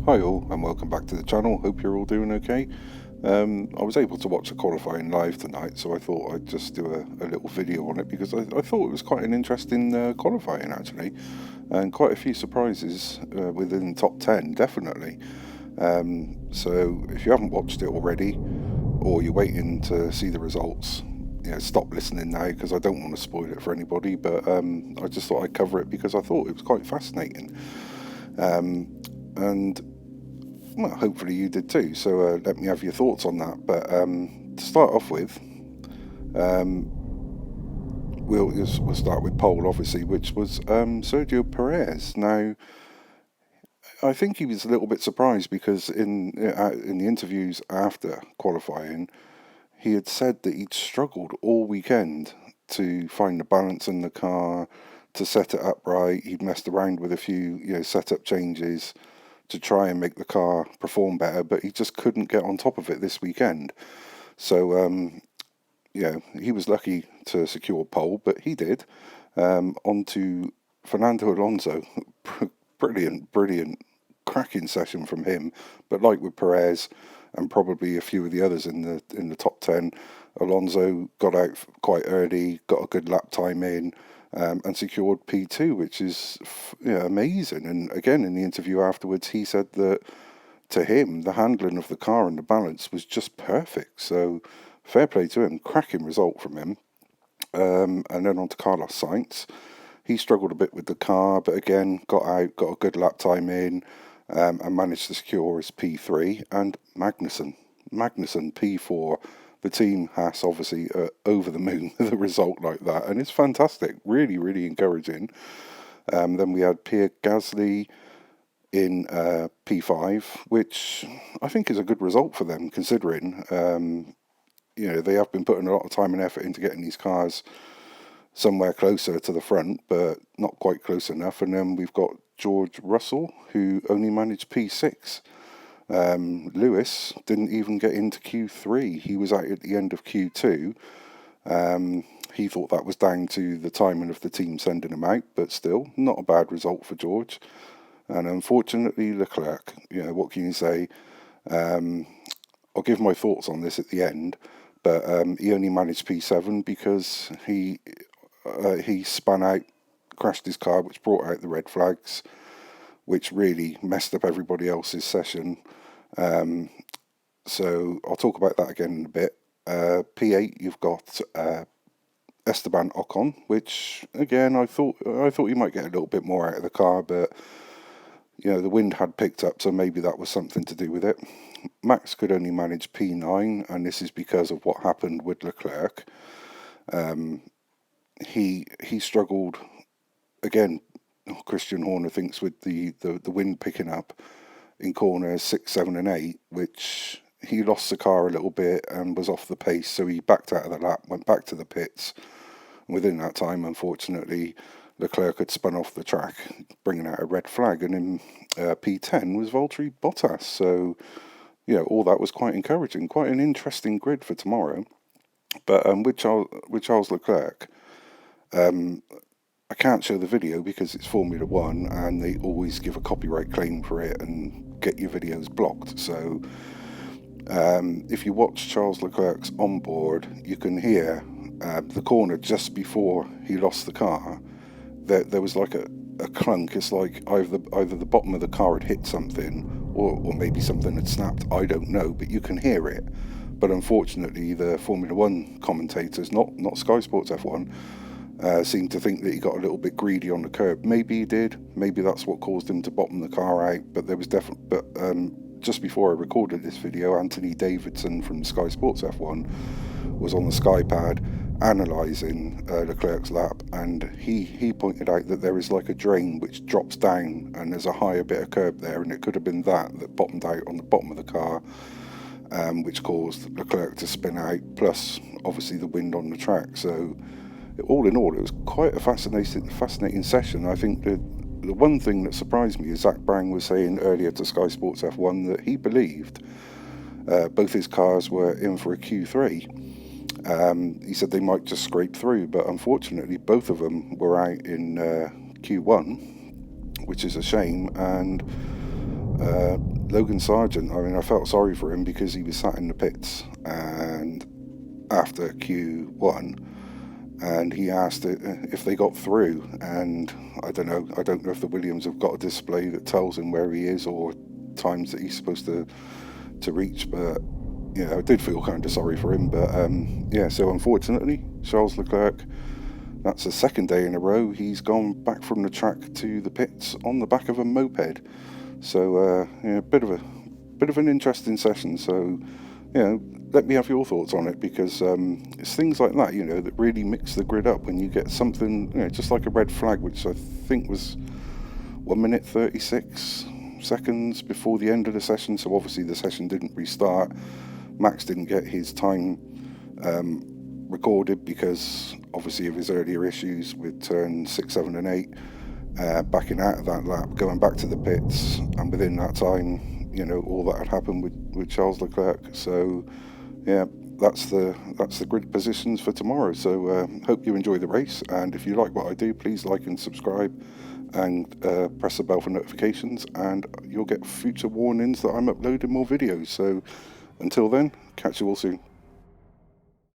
Hi all, and welcome back to the channel. Hope you're all doing okay. I was able to watch the qualifying live tonight, so I thought I'd just do a little video on it because I thought it was quite an interesting qualifying actually, and quite a few surprises within the top 10, definitely. So if you haven't watched it already, or you're waiting to see the results, stop listening now because I don't want to spoil it for anybody, but I just thought I'd cover it because I thought it was quite fascinating. And well, hopefully you did too. So let me have your thoughts on that. But to start off with, we'll start with pole, obviously, which was Sergio Perez. Now, I think he was a little bit surprised because in the interviews after qualifying, he had said that he'd struggled all weekend to find the balance in the car, to set it up right. He'd messed around with a few setup changes to try and make the car perform better, but he just couldn't get on top of it this weekend. So, he was lucky to secure pole, but he did. On to Fernando Alonso. Brilliant, cracking session from him. But like with Perez and probably a few of the others in the top 10, Alonso got out quite early, got a good lap time in, and secured P2, which is amazing. And again, in the interview afterwards, he said that to him, the handling of the car and the balance was just perfect. So fair play to him, cracking result from him. And then on to Carlos Sainz. He struggled a bit with the car, but again, got out, got a good lap time in, and managed to secure his P3. And Magnussen P4. The team has obviously over the moon with a result like that, and it's fantastic, really encouraging. Then we had Pierre Gasly in P5, which I think is a good result for them, considering they have been putting a lot of time and effort into getting these cars somewhere closer to the front, but not quite close enough. And then we've got George Russell, who only managed P6. Lewis didn't even get into Q3. He was out at the end of Q2. He thought that was down to the timing of the team sending him out, but still, not a bad result for George. And unfortunately, Leclerc, what can you say? I'll give my thoughts on this at the end, but he only managed P7 because he spun out, crashed his car, which brought out the red flags, which really messed up everybody else's session. So I'll talk about that again in a bit. P8, you've got Esteban Ocon, which again I thought he might get a little bit more out of the car, but the wind had picked up, so maybe that was something to do with it. Max could only manage P9, and this is because of what happened with Leclerc. He struggled again. Christian Horner thinks with the wind picking up in corners 6, 7 and 8, which he lost the car a little bit and was off the pace, so he backed out of the lap, went back to the pits, and within that time, unfortunately, Leclerc had spun off the track, bringing out a red flag, and in P10 was Valtteri Bottas. So all that was quite encouraging, quite an interesting grid for tomorrow. But with Charles Leclerc, I can't show the video because it's Formula One and they always give a copyright claim for it and get your videos blocked. So if you watch Charles Leclerc's onboard, you can hear the corner just before he lost the car. There was like a clunk. It's like either the bottom of the car had hit something or maybe something had snapped. I don't know, but you can hear it. But unfortunately, the Formula One commentators, not Sky Sports F1, seemed to think that he got a little bit greedy on the curb. Maybe he did. Maybe that's what caused him to bottom the car out. But there was definitely. But just before I recorded this video, Anthony Davidson from Sky Sports F1 was on the Sky Pad analysing Leclerc's lap, and he pointed out that there is like a drain which drops down, and there's a higher bit of curb there, and it could have been that bottomed out on the bottom of the car, which caused Leclerc to spin out. Plus, obviously, the wind on the track. So all in all, it was quite a fascinating session. I think the one thing that surprised me is Zach Brown was saying earlier to Sky Sports F1 that he believed both his cars were in for a Q3. He said they might just scrape through, but unfortunately both of them were out in Q1, which is a shame. And Logan Sargent, I mean, I felt sorry for him because he was sat in the pits and after Q1, and he asked if they got through, and I don't know if the Williams have got a display that tells him where he is or times that he's supposed to reach, but yeah, I did feel kind of sorry for him. But yeah, so unfortunately, Charles Leclerc, that's the second day in a row he's gone back from the track to the pits on the back of a moped. So yeah, bit of an interesting session. So let me have your thoughts on it, because it's things like that, that really mix the grid up when you get something, just like a red flag, which I think was 1 minute 36 seconds before the end of the session. So obviously the session didn't restart. Max didn't get his time recorded because obviously of his earlier issues with turn 6, 7 and 8, backing out of that lap, going back to the pits, and within that time, all that had happened with Charles Leclerc. So yeah, that's the grid positions for tomorrow. So hope you enjoy the race, and if you like what I do, please like and subscribe, and press the bell for notifications, and you'll get future warnings that I'm uploading more videos. So until then, catch you all soon.